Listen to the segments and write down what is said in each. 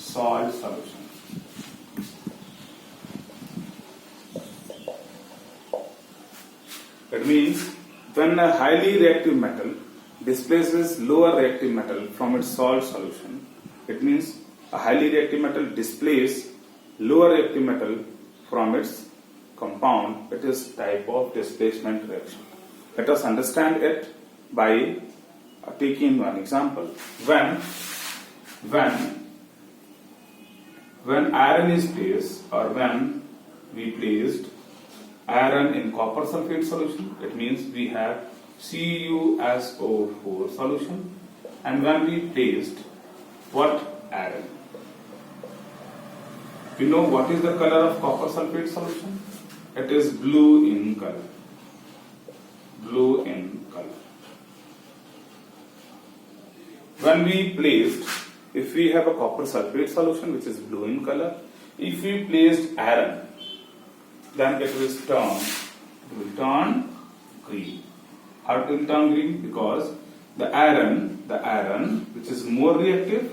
salt solution. It means when a highly reactive metal displaces lower reactive metal from its salt solution, it means a highly reactive metal displaces lower reactive metal from its compound. It is type of displacement reaction. Let us understand it by taking one example. When iron is placed, or when we placed iron in copper sulfate solution, it means we have CuSO4 solution, and when we placed what iron? We know what is the color of copper sulfate solution? It is blue in color. Blue in color. When we placed, if we have a copper sulfate solution which is blue in color, if we placed iron, then it will turn green. How it will turn green? Because the iron which is more reactive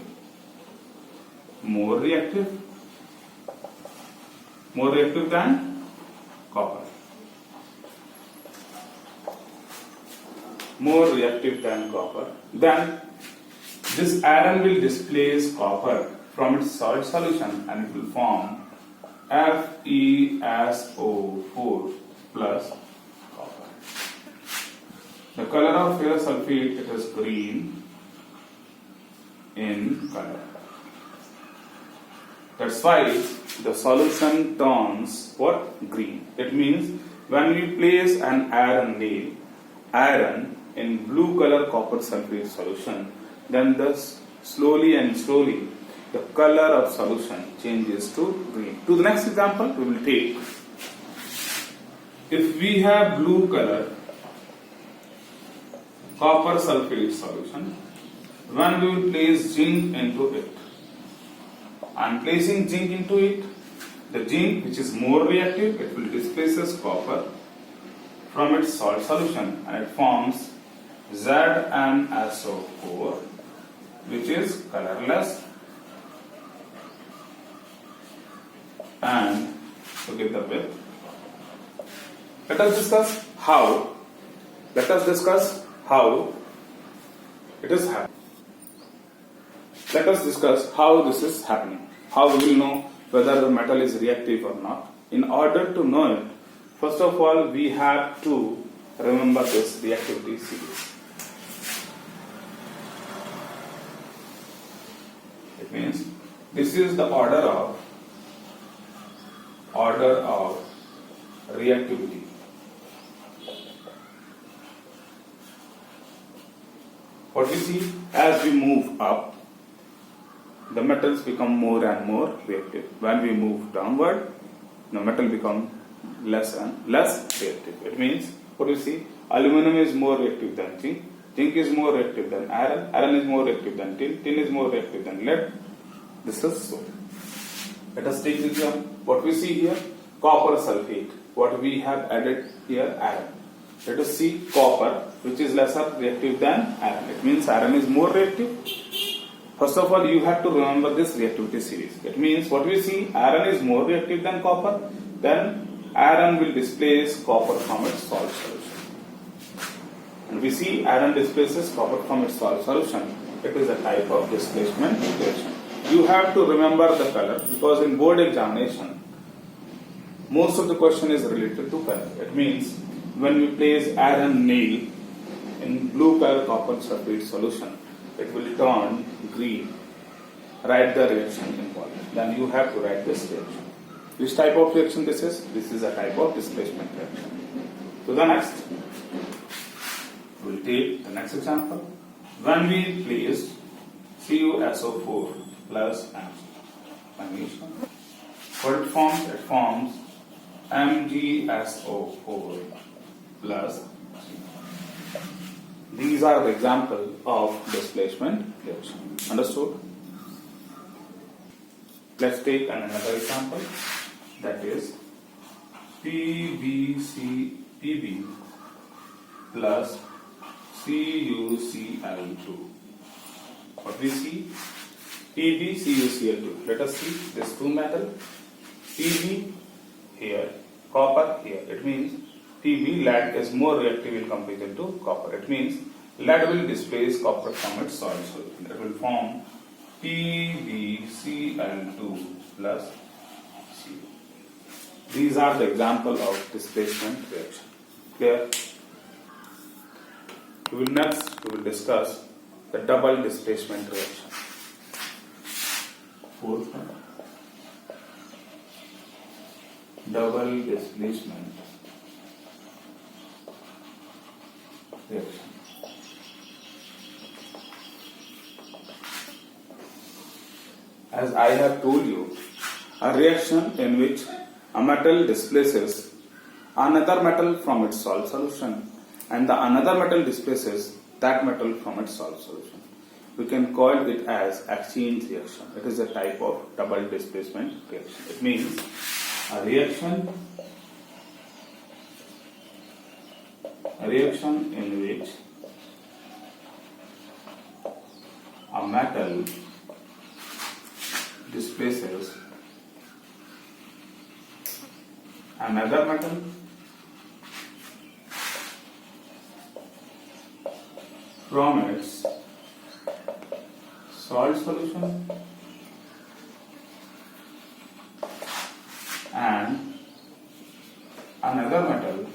than copper. More reactive than copper. Then this iron will displace copper from its salt solution and it will form FeSO4 plus copper. The color of ferrous sulfate, it is green in color. That's why the solution turns what? Green. It means when we place an iron in blue color copper sulfate solution, then slowly the color of solution changes to green. To the next example we will take. If we have blue color copper sulfate solution, when we will place zinc into it, I am placing zinc into it, the zinc which is more reactive, it will displaces copper from its salt solution and it forms ZnSO4, which is colorless, and together with, let us discuss how it is happening. Let us discuss how this is happening. How we will know whether the metal is reactive or not. In order to know it, first of all we have to remember this reactivity series. It means this is the order of reactivity. What we see, as we move up, the metals become more and more reactive. When we move downward, the metal become less and less reactive. It means, what do you see? Aluminum is more reactive than zinc. Zinc is more reactive than iron. Iron is more reactive than tin. Tin is more reactive than lead. This is so. Let us take this example. What we see here, copper sulfate. What we have added here, iron. Let us see copper, which is lesser reactive than iron. It means iron is more reactive. First of all, you have to remember this reactivity series. It means what we see, iron is more reactive than copper. Then iron will displace copper from its salt solution. And we see iron displaces copper from its salt solution. It is a type of displacement reaction. You have to remember the color, because in board examination, most of the question is related to color. It means when we place iron nail in blue color copper sulfate solution, it will turn green. Write the reaction involved. Then you have to write this reaction. Which type of reaction this is? This is a type of displacement reaction. To the next, we will take the next example. When we place CuSO4 plus magnesium, what it forms? It forms MgSO4 plus. These are the example of displacement reaction. Understood? Let's take another example, that is PbP plus CuCl2. What we see? PbCuCl2. Let us see this two metal. Pb here, copper here. It means Pb, lead, is more reactive in comparison to copper. It means lead will displace copper from its solid solution. It will form PbCl2 plus Cu. These are the example of displacement reaction. Clear? We will discuss the double displacement reaction. Fourth one, double displacement reaction. As I have told you, a reaction in which a metal displaces another metal from its salt solution and the another metal displaces that metal from its salt solution. We can call it as exchange reaction. It is a type of double displacement reaction. It means a reaction in which a metal displaces another metal from its salt solution and another metal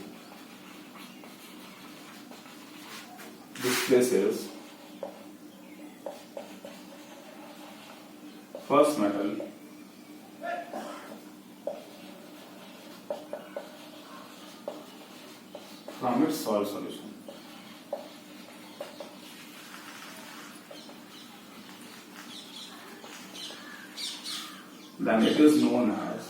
displaces first metal from its salt solution. Then it is known as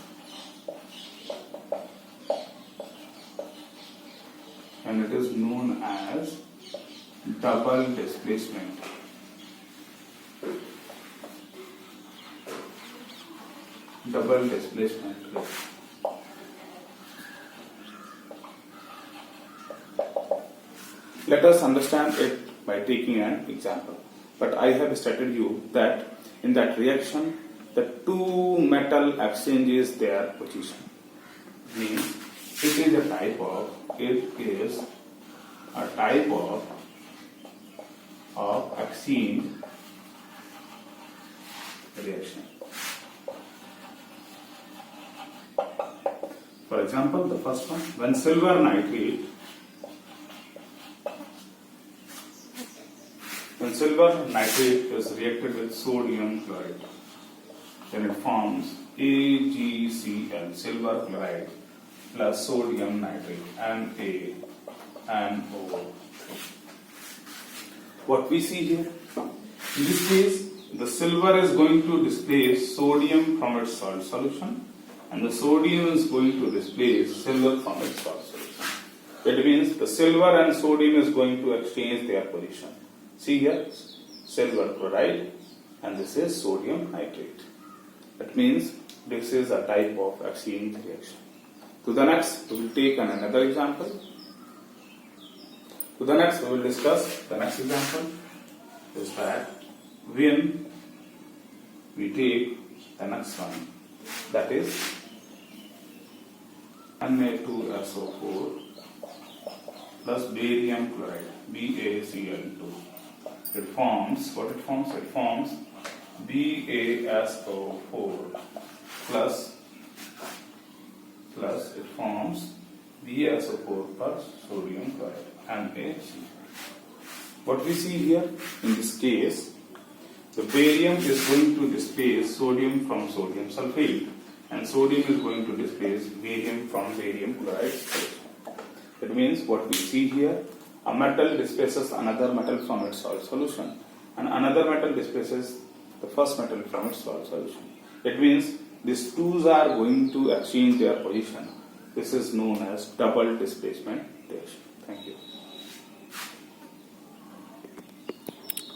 double displacement. Double displacement reaction. Let us understand it by taking an example. But I have stated you that in that reaction, the two metal exchanges their position. Means it is a type of exchange reaction. For example, the first one, when silver nitrate is reacted with sodium chloride, then it forms AgCl, silver chloride, plus sodium nitrate, NaNO3. What we see here, in this case, the silver is going to displace sodium from its salt solution, and the sodium is going to displace silver from its salt solution. That means the silver and sodium is going to exchange their position. See here, silver chloride, and this is sodium nitrate. That means this is a type of exchange reaction. To the next, we will take another example. To the next, we will discuss the next example is that when we take the next one, that is Na2SO4 plus barium chloride, BaCl2. It forms what it forms? It forms BaSO4 plus it forms BaSO4 plus sodium chloride, NaC. What we see here in this case, the barium is going to displace sodium from sodium sulfate, and sodium is going to displace barium from barium chloride solution. That means what we see here, a metal displaces another metal from its salt solution, and another metal displaces the first metal from its salt solution. It means these two are going to exchange their position. This is known as double displacement reaction. Thank you.